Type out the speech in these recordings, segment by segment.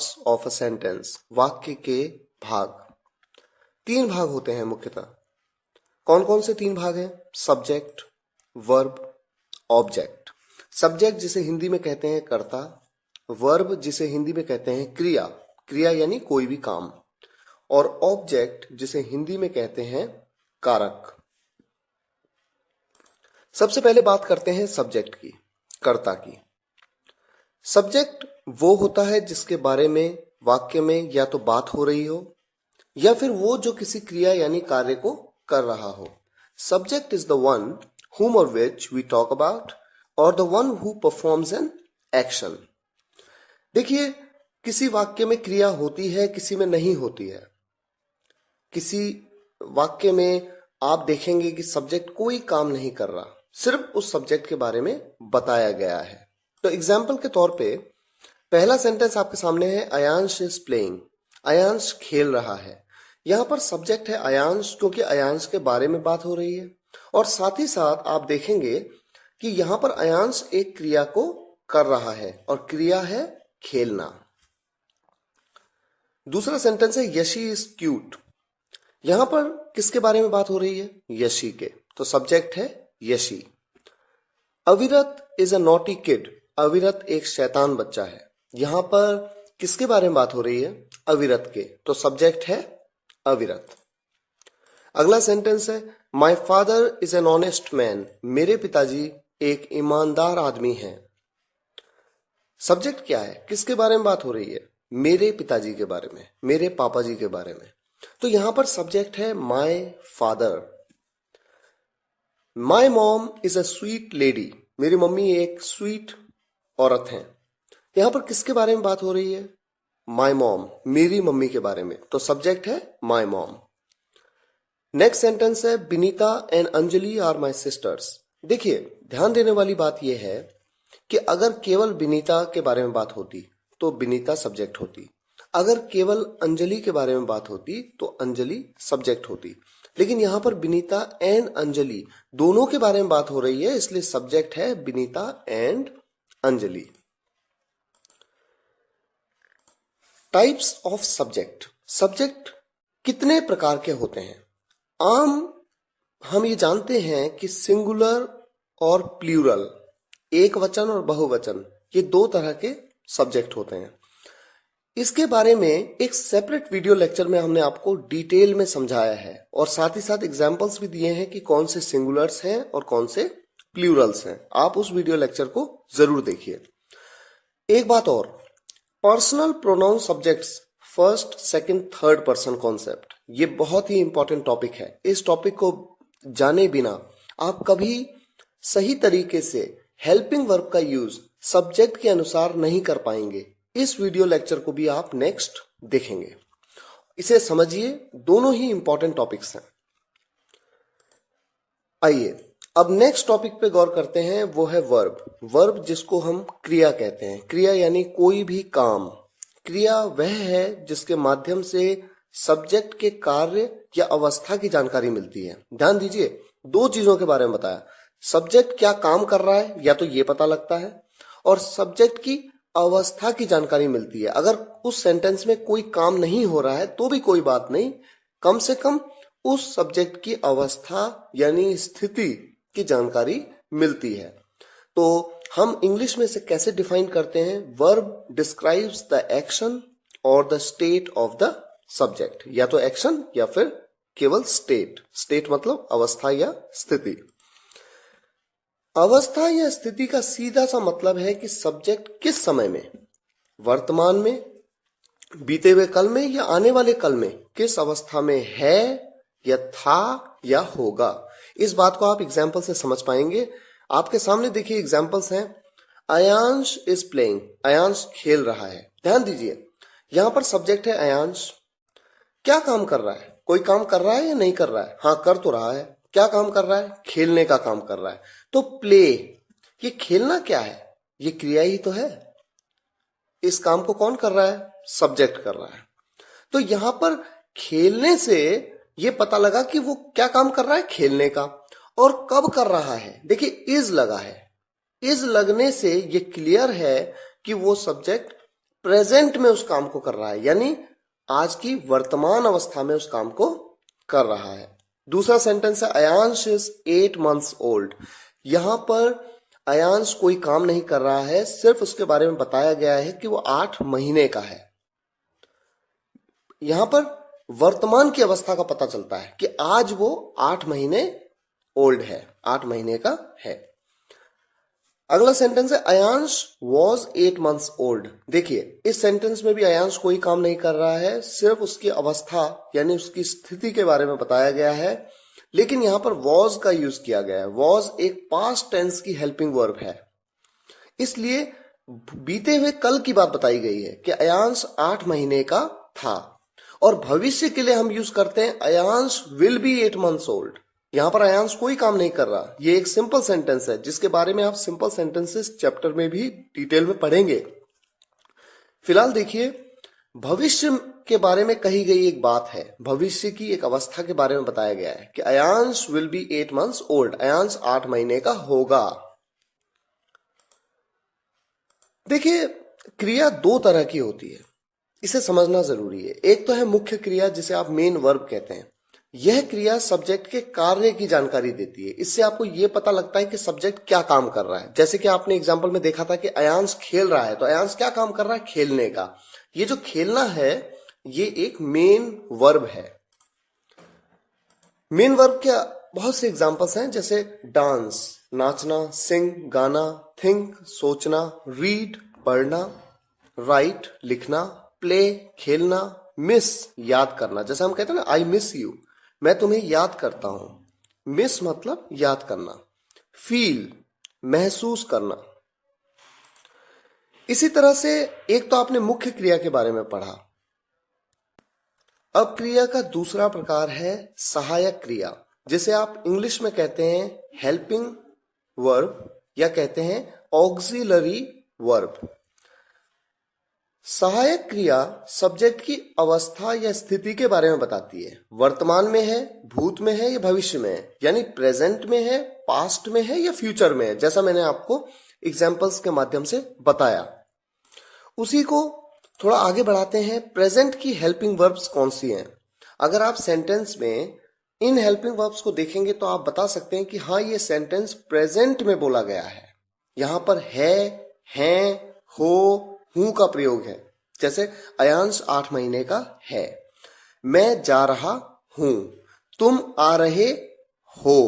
Parts of a sentence, वाक्य के भाग। 3 भाग होते हैं मुख्यतः। कौन कौन से 3 भाग हैं? Subject, verb, object. सब्जेक्ट जिसे हिंदी में कहते हैं कर्ता, वर्ब जिसे हिंदी में कहते हैं क्रिया, क्रिया यानी कोई भी काम, और ऑब्जेक्ट जिसे हिंदी में कहते हैं कारक। सबसे पहले बात करते हैं सब्जेक्ट की, कर्ता की। सब्जेक्ट वो होता है जिसके बारे में वाक्य में या तो बात हो रही हो या फिर वो जो किसी क्रिया यानी कार्य को कर रहा हो। Subject is the one whom or which we talk about or the one who performs an action। देखिए, किसी वाक्य में क्रिया होती है, किसी में नहीं होती है। किसी वाक्य में आप देखेंगे कि सब्जेक्ट कोई काम नहीं कर रहा, सिर्फ उस सब्जेक्ट के बारे में बताया गया है। तो एग्जाम्पल के तौर पे पहला सेंटेंस आपके सामने है, अयांश इज प्लेइंग। अयांश खेल रहा है। यहां पर सब्जेक्ट है अयांश, क्योंकि अयांश के बारे में बात हो रही है। और साथ ही साथ आप देखेंगे कि यहां पर अयांश एक क्रिया को कर रहा है और क्रिया है खेलना। दूसरा सेंटेंस है, यशी इज क्यूट। यहां पर किसके बारे में बात हो रही है? यशी के। तो सब्जेक्ट है यशी। अविरत इज अ नॉटी किड। अविरत एक शैतान बच्चा है। यहां पर किसके बारे में बात हो रही है? अविरत के। तो सब्जेक्ट है अविरत। अगला सेंटेंस है, my father is an honest man. मेरे पिताजी एक ईमानदार आदमी हैं। सब्जेक्ट क्या है? किसके बारे में बात हो रही है? मेरे पिताजी के बारे में, मेरे पापा जी के बारे में। तो यहां पर सब्जेक्ट है my father. My mom is a sweet lady. मेरी मम्मी एक स्वीट औरत हैं। यहां पर किसके बारे में बात हो रही है? माई मॉम, मेरी मम्मी के बारे में। तो सब्जेक्ट है माई मॉम। नेक्स्ट सेंटेंस है, Binita and Anjali are my sisters. देखिए, ध्यान देने वाली बात यह है कि अगर केवल बिनीता के बारे में बात होती तो बिनीता सब्जेक्ट होती, अगर केवल अंजलि के बारे में बात होती तो अंजलि सब्जेक्ट होती। लेकिन यहां पर बिनीता एंड अंजलि दोनों के बारे में बात हो रही है, इसलिए सब्जेक्ट है Binita and Anjali. Types of subject. Subject कितने प्रकार के होते हैं? आम हम ये जानते हैं कि सिंगुलर और प्लूरल, एक वचन और बहुवचन, ये 2 तरह के सब्जेक्ट होते हैं। इसके बारे में एक सेपरेट वीडियो लेक्चर में हमने आपको डिटेल में समझाया है और साथ ही साथ एग्जांपल्स भी दिए हैं कि कौन से सिंगुलर्स हैं और कौन से प्लूरल्स हैं। आप उस वीडियो लेक्चर को जरूर देखिए। एक बात और, personal pronoun subjects, first, second, third person concept, ये बहुत ही इंपॉर्टेंट टॉपिक है। इस टॉपिक को जाने बिना आप कभी सही तरीके से हेल्पिंग वर्ब का यूज सब्जेक्ट के अनुसार नहीं कर पाएंगे। इस वीडियो लेक्चर को भी आप नेक्स्ट देखेंगे। इसे समझिए, दोनों ही इंपॉर्टेंट टॉपिक्स हैं। आइए अब नेक्स्ट टॉपिक पे गौर करते हैं, वो है वर्ब। वर्ब जिसको हम क्रिया कहते हैं। क्रिया यानी कोई भी काम। क्रिया वह है जिसके माध्यम से सब्जेक्ट के कार्य या अवस्था की जानकारी मिलती है। ध्यान दीजिए, 2 चीजों के बारे में बताया। सब्जेक्ट क्या काम कर रहा है या तो ये पता लगता है, और सब्जेक्ट की अवस्था की जानकारी मिलती है। अगर उस सेंटेंस में कोई काम नहीं हो रहा है तो भी कोई बात नहीं, कम से कम उस सब्जेक्ट की अवस्था यानी स्थिति की जानकारी मिलती है। तो हम इंग्लिश में से कैसे डिफाइन करते हैं? वर्ब डिस्क्राइब्स द एक्शन और the state of the subject. या तो एक्शन या फिर केवल स्टेट। स्टेट मतलब अवस्था या स्थिति। अवस्था या स्थिति का सीधा सा मतलब है कि सब्जेक्ट किस समय में, वर्तमान में, बीते हुए कल में या आने वाले कल में किस अवस्था में है या था या होगा। इस बात को आप एग्जाम्पल से समझ पाएंगे। आपके सामने देखिए एग्जाम्पल्स हैं। Ayansh is playing. अयांश खेल रहा है। ध्यान दीजिए, यहां पर सब्जेक्ट है अयांश। क्या काम कर रहा है? कोई काम कर रहा है या नहीं कर रहा है? हाँ, कर तो रहा है। क्या काम कर रहा है? खेलने का काम कर रहा है। तो प्ले, ये खेलना क्या है? ये क्रिया ही तो है। इस काम को कौन कर रहा है? सब्जेक्ट कर रहा है। तो यहां पर खेलने से ये पता लगा कि वो क्या काम कर रहा है? खेलने का। और कब कर रहा है? देखिए, इज लगा है। इज लगने से ये क्लियर है कि वो सब्जेक्ट प्रेजेंट में उस काम को कर रहा है, यानी आज की वर्तमान अवस्था में उस काम को कर रहा है। दूसरा सेंटेंस है अयांश इज 8 months ओल्ड। यहां पर अयांश कोई काम नहीं कर रहा है, सिर्फ उसके बारे में बताया गया है कि वो 8 महीने का है। यहां पर वर्तमान की अवस्था का पता चलता है कि आज वो 8 महीने ओल्ड है, 8 महीने का है। अगला सेंटेंस है अयांश वॉज 8 months ओल्ड। देखिए इस सेंटेंस में भी अयांश कोई काम नहीं कर रहा है, सिर्फ उसकी अवस्था यानी उसकी स्थिति के बारे में बताया गया है, लेकिन यहां पर वॉज का यूज किया गया है। वॉज एक पास्ट टेंस की हेल्पिंग वर्ब है, इसलिए बीते हुए कल की बात बताई गई है कि अयांश 8 महीने का था। और भविष्य के लिए हम यूज करते हैं Ayansh will be 8 months old. यहां पर अयांश कोई काम नहीं कर रहा, ये एक सिंपल सेंटेंस है जिसके बारे में आप सिंपल सेंटेंसेस चैप्टर में भी डिटेल में पढ़ेंगे। फिलहाल देखिए भविष्य के बारे में कही गई एक बात है, भविष्य की एक अवस्था के बारे में बताया गया है कि Ayansh will be 8 months old, Ayansh 8 महीने का होगा। देखिए क्रिया दो तरह की होती है, इसे समझना जरूरी है। एक तो है मुख्य क्रिया जिसे आप मेन वर्ब कहते हैं। यह क्रिया सब्जेक्ट के कार्य की जानकारी देती है, इससे आपको यह पता लगता है कि सब्जेक्ट क्या काम कर रहा है। जैसे कि आपने एग्जांपल में देखा था कि अयांश खेल रहा है, तो अयांश क्या काम कर रहा है? खेलने का। ये जो खेलना है ये एक मेन वर्ब है। मेन वर्ब के बहुत से एग्जांपल्स हैं, जैसे डांस नाचना, सिंग गाना, थिंक सोचना, रीड पढ़ना, राइट लिखना, प्ले खेलना, मिस याद करना। जैसे हम कहते हैं ना आई मिस यू, मैं तुम्हें याद करता हूं। मिस मतलब याद करना। फील महसूस करना। इसी तरह से एक तो आपने मुख्य क्रिया के बारे में पढ़ा। अब क्रिया का दूसरा प्रकार है सहायक क्रिया, जिसे आप इंग्लिश में कहते हैं हेल्पिंग वर्ब या कहते हैं ऑक्सिलरी वर्ब। सहायक क्रिया सब्जेक्ट की अवस्था या स्थिति के बारे में बताती है। वर्तमान में है, भूत में है या भविष्य में है, यानी प्रेजेंट में है, पास्ट में है या फ्यूचर में है, जैसा मैंने आपको एग्जाम्पल्स के माध्यम से बताया। उसी को थोड़ा आगे बढ़ाते हैं। प्रेजेंट की हेल्पिंग वर्ब्स कौन सी हैं? अगर आप सेंटेंस में इन हेल्पिंग वर्ब्स को देखेंगे तो आप बता सकते हैं कि हाँ ये सेंटेंस प्रेजेंट में बोला गया है। यहां पर है, हैं, हो, हूं का प्रयोग है। जैसे अयांश 8 महीने का है, मैं जा रहा हूं, तुम आ रहे हो।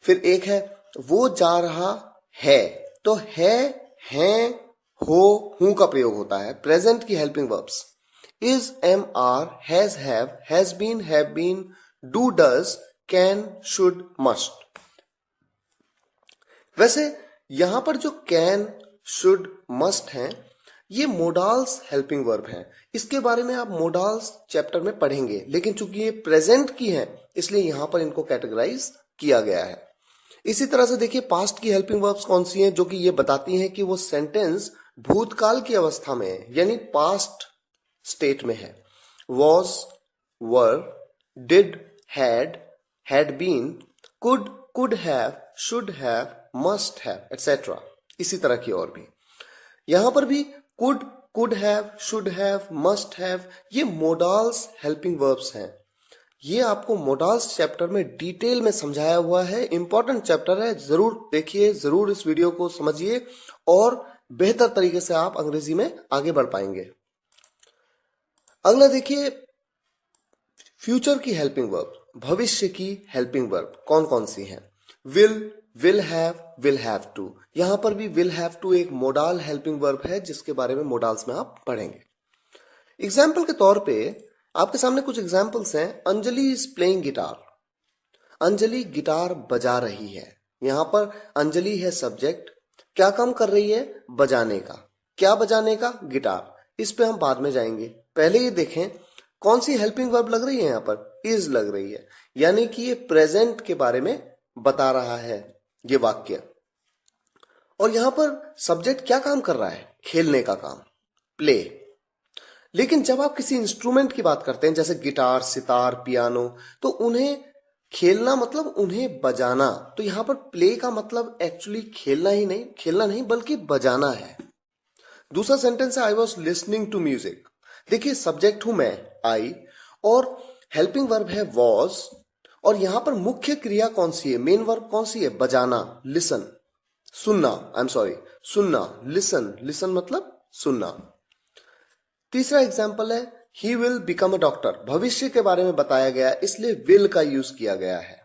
फिर एक है वो जा रहा है, तो है, हैं, हो, हूं का प्रयोग होता है। प्रेजेंट की helping verbs is, am, are, has been, do, does, can, should, must. वैसे यहां पर जो कैन, शुड, मस्ट हैं, ये मोडाल्स हेल्पिंग वर्ब हैं। इसके बारे में आप मोडाल्स चैप्टर में पढ़ेंगे, लेकिन चूंकि ये प्रेजेंट की हैं इसलिए यहां पर इनको कैटेगराइज किया गया है। इसी तरह से देखिए पास्ट की हेल्पिंग वर्ब्स कौन सी हैं, जो कि ये बताती हैं कि वो सेंटेंस भूतकाल की अवस्था में है, यानी पास्ट स्टेट में है। Was, were, did, had been, could have, should have, must have, etcetera. इसी तरह की और भी यहां पर भी could have, should have, must have, ये मोडाल्स हेल्पिंग वर्ब्स हैं। ये आपको मोडाल्स चैप्टर में डिटेल में समझाया हुआ है। इंपॉर्टेंट चैप्टर है, जरूर देखिए, जरूर इस वीडियो को समझिए और बेहतर तरीके से आप अंग्रेजी में आगे बढ़ पाएंगे। अगला देखिए फ्यूचर की हेल्पिंग वर्ब, भविष्य की हेल्पिंग वर्ब कौन कौन सी हैं? Will have to. यहां पर भी विल हैव टू एक मोडाल हेल्पिंग वर्ब है, जिसके बारे में मोडाल्स में आप पढ़ेंगे। एग्जाम्पल के तौर पे आपके सामने कुछ एग्जाम्पल्स हैं। Anjali is playing guitar, Anjali guitar बजा रही है। यहां पर अंजलि है सब्जेक्ट, क्या काम कर रही है? बजाने का। क्या बजाने का? गिटार। इस पे हम बाद में जाएंगे, पहले ये देखें कौन सी हेल्पिंग वर्ब लग रही है। यहां पर इज लग रही है, यानी कि ये प्रेजेंट के बारे में बता रहा है ये वाक्य। और यहां पर सब्जेक्ट क्या काम कर रहा है? खेलने का काम, प्ले। लेकिन जब आप किसी इंस्ट्रूमेंट की बात करते हैं जैसे गिटार, सितार, पियानो, तो उन्हें खेलना मतलब उन्हें बजाना। तो यहां पर प्ले का मतलब एक्चुअली खेलना नहीं बल्कि बजाना है। दूसरा सेंटेंस है I was listening to music. देखिए सब्जेक्ट हूं मैं आई और हेल्पिंग वर्ब है वॉज और यहां पर मुख्य क्रिया कौन सी है, मेन वर्ब कौन सी है, बजाना, लिसन, सुनना, आई एम सॉरी, सुनना, लिसन, लिसन मतलब सुनना। तीसरा एग्जाम्पल है he will become a doctor, भविष्य के बारे में बताया गया इसलिए विल का यूज किया गया है।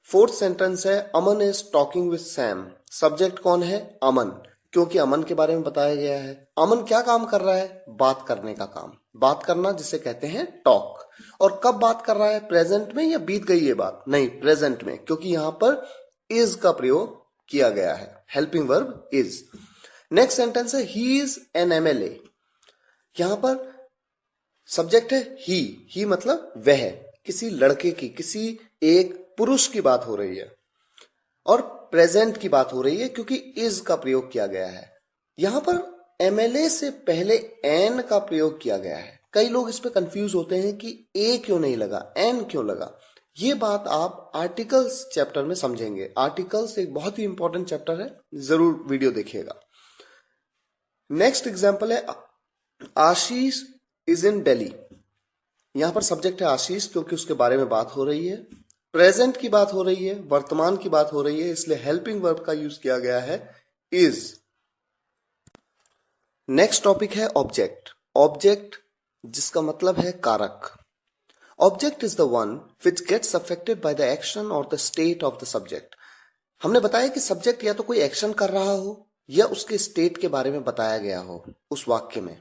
फोर्थ सेंटेंस है Aman is talking with Sam, subject कौन है, अमन, क्योंकि अमन के बारे में बताया गया है। अमन क्या काम कर रहा है, बात करने का काम, बात करना जिसे कहते हैं टॉक। और कब बात कर रहा है, प्रेजेंट में या बीत गई ये बात, नहीं प्रेजेंट में, क्योंकि यहां पर इज का प्रयोग किया गया है, helping verb is. Next sentence है ही इज एन एमएलए, यहां पर सब्जेक्ट है ही मतलब वह, किसी लड़के की, किसी एक पुरुष की बात हो रही है और प्रेजेंट की बात हो रही है क्योंकि इज का प्रयोग किया गया है। यहां पर एमएलए से पहले एन का प्रयोग किया गया है। कई लोग इस पे कंफ्यूज होते हैं कि ए क्यों नहीं लगा, एन क्यों लगा। ये बात आप आर्टिकल्स चैप्टर में समझेंगे। आर्टिकल्स एक बहुत ही इंपॉर्टेंट चैप्टर है, जरूर वीडियो देखिएगा। नेक्स्ट एग्जाम्पल है आशीष इज इन दिल्ली, यहां पर सब्जेक्ट है आशीष क्योंकि उसके बारे में बात हो रही है, प्रेजेंट की बात हो रही है, वर्तमान की बात हो रही है, इसलिए हेल्पिंग वर्ब का यूज किया गया है इज। नेक्स्ट टॉपिक है ऑब्जेक्ट। ऑब्जेक्ट जिसका मतलब है कारक। Object is the one which gets affected by the action और the state of the subject. हमने बताया कि सब्जेक्ट या तो कोई एक्शन कर रहा हो या उसके स्टेट के बारे में बताया गया हो उस वाक्य में।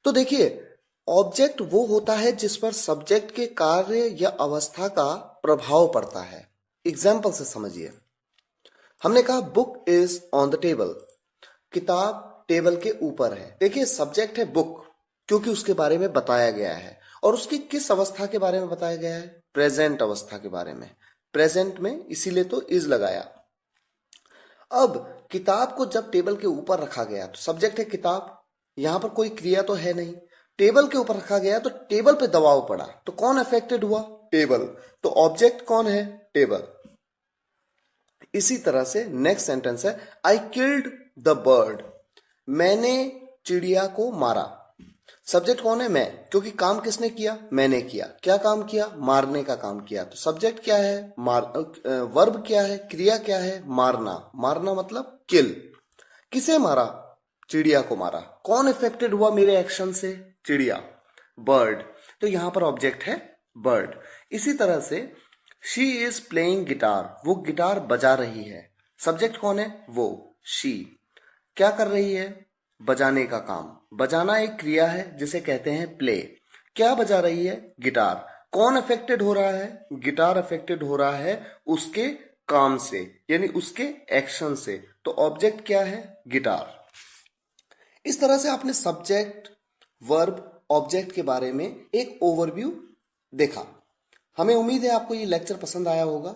तो देखिए ऑब्जेक्ट वो होता है जिस पर सब्जेक्ट के कार्य या अवस्था का प्रभाव पड़ता है। एग्जाम्पल से समझिए, हमने कहा book is on the table, किताब टेबल के ऊपर है। देखिए सब्जेक्ट है बुक क्योंकि उसके बारे में बताया गया है और उसकी किस अवस्था के बारे में बताया गया है, प्रेजेंट अवस्था के बारे में, प्रेजेंट में, इसीलिए तो इज लगाया। अब किताब को जब टेबल के ऊपर रखा गया तो सब्जेक्ट है किताब, यहां पर कोई क्रिया तो है नहीं, टेबल के ऊपर रखा गया तो टेबल पे दबाव पड़ा तो कौन अफेक्टेड हुआ, टेबल, तो ऑब्जेक्ट कौन है, टेबल। इसी तरह से नेक्स्ट सेंटेंस है आई किल्ड द बर्ड, मैंने चिड़िया को मारा। सब्जेक्ट कौन है, मैं, क्योंकि काम किसने किया, मैंने किया। क्या काम किया, मारने का काम किया। तो सब्जेक्ट क्या है, वर्ब क्या है, क्रिया क्या है, मारना, मारना मतलब किल। किसे मारा, चिड़िया को मारा। कौन इफेक्टेड हुआ मेरे एक्शन से, चिड़िया, बर्ड, तो यहां पर ऑब्जेक्ट है बर्ड। इसी तरह से शी इज प्लेइंग गिटार, वो गिटार बजा रही है। सब्जेक्ट कौन है, वो, शी, क्या कर रही है, बजाने का काम। बजाना एक क्रिया है जिसे कहते हैं प्ले। क्या बजा रही है, गिटार। कौन अफेक्टेड हो रहा है, गिटार अफेक्टेड हो रहा है उसके काम से, यानी उसके एक्शन से। तो ऑब्जेक्ट क्या है, गिटार। इस तरह से आपने सब्जेक्ट, वर्ब, ऑब्जेक्ट के बारे में एक ओवरव्यू देखा। हमें उम्मीद है आपको ये लेक्चर पसंद आया होगा।